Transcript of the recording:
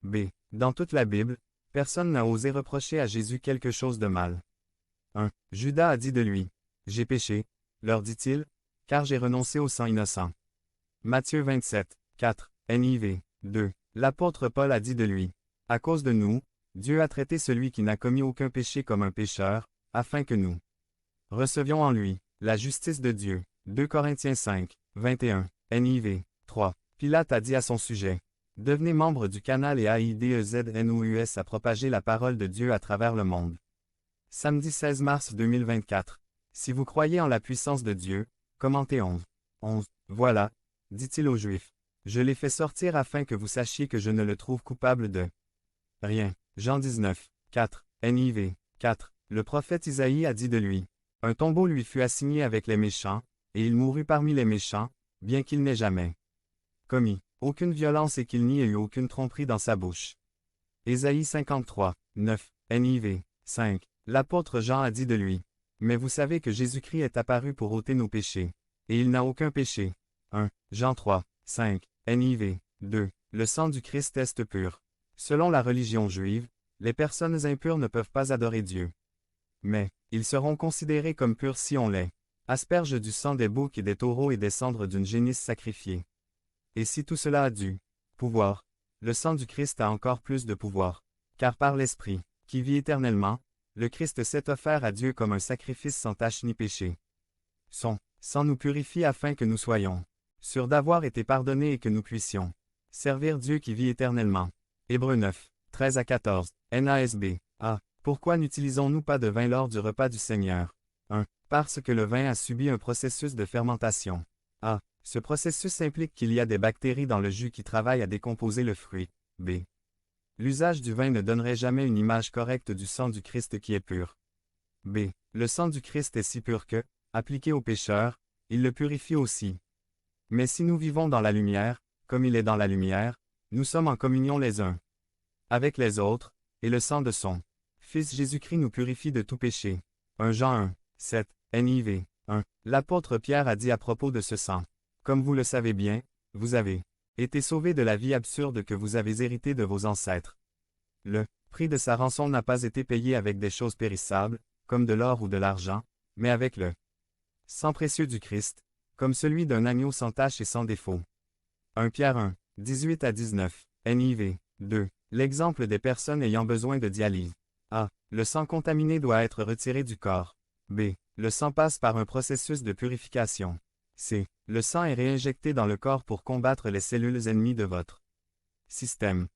B. Dans toute la Bible, personne n'a osé reprocher à Jésus quelque chose de mal. 1. Judas a dit de lui, « J'ai péché », leur dit-il, « car j'ai renoncé au sang innocent. » Matthieu 27, 4, NIV, 2. L'apôtre Paul a dit de lui, « À cause de nous, Dieu a traité celui qui n'a commis aucun péché comme un pécheur, afin que nous recevions en lui la justice de Dieu. » 2 Corinthiens 5, 21, NIV, 3. Pilate a dit à son sujet, « Devenez membre du canal et AIDEZNOUS à propager la parole de Dieu à travers le monde. » Samedi 16 mars 2024. Si vous croyez en la puissance de Dieu, commentez 11. 11. Voilà, dit-il aux Juifs. Je l'ai fait sortir afin que vous sachiez que je ne le trouve coupable de rien. Jean 19, 4, NIV, 4. Le prophète Isaïe a dit de lui, « Un tombeau lui fut assigné avec les méchants, et il mourut parmi les méchants, bien qu'il n'ait jamais commis aucune violence et qu'il n'y ait eu aucune tromperie dans sa bouche. » Ésaïe 53, 9, NIV, 5. L'apôtre Jean a dit de lui, « Mais vous savez que Jésus-Christ est apparu pour ôter nos péchés, et il n'a aucun péché. » 1. Jean 3, 5, NIV, 2. Le sang du Christ est pur. Selon la religion juive, les personnes impures ne peuvent pas adorer Dieu. Mais, ils seront considérés comme purs si on les asperge du sang des boucs et des taureaux et des cendres d'une génisse sacrifiée. Et si tout cela a du pouvoir, le sang du Christ a encore plus de pouvoir, car par l'Esprit, qui vit éternellement, le Christ s'est offert à Dieu comme un sacrifice sans tache ni péché. Son sang nous purifie afin que nous soyons sûrs d'avoir été pardonnés et que nous puissions servir Dieu qui vit éternellement. Hébreux 9, 13 à 14, NASB. A. Pourquoi n'utilisons-nous pas de vin lors du repas du Seigneur? 1. Parce que le vin a subi un processus de fermentation. A. Ce processus implique qu'il y a des bactéries dans le jus qui travaillent à décomposer le fruit. B. L'usage du vin ne donnerait jamais une image correcte du sang du Christ qui est pur. B. Le sang du Christ est si pur que, appliqué au pécheur, il le purifie aussi. Mais si nous vivons dans la lumière, comme il est dans la lumière, nous sommes en communion les uns avec les autres, et le sang de son Fils Jésus-Christ nous purifie de tout péché. 1 Jean 1, 7, NIV, 1. L'apôtre Pierre a dit à propos de ce sang, « Comme vous le savez bien, vous avez été sauvés de la vie absurde que vous avez héritée de vos ancêtres. Le prix de sa rançon n'a pas été payé avec des choses périssables, comme de l'or ou de l'argent, mais avec le sang précieux du Christ, comme celui d'un agneau sans tache et sans défaut. » 1 Pierre 1, 18 à 19, NIV, 2. L'exemple des personnes ayant besoin de dialyse. A. Le sang contaminé doit être retiré du corps. B. Le sang passe par un processus de purification. C. Le sang est réinjecté dans le corps pour combattre les cellules ennemies de votre système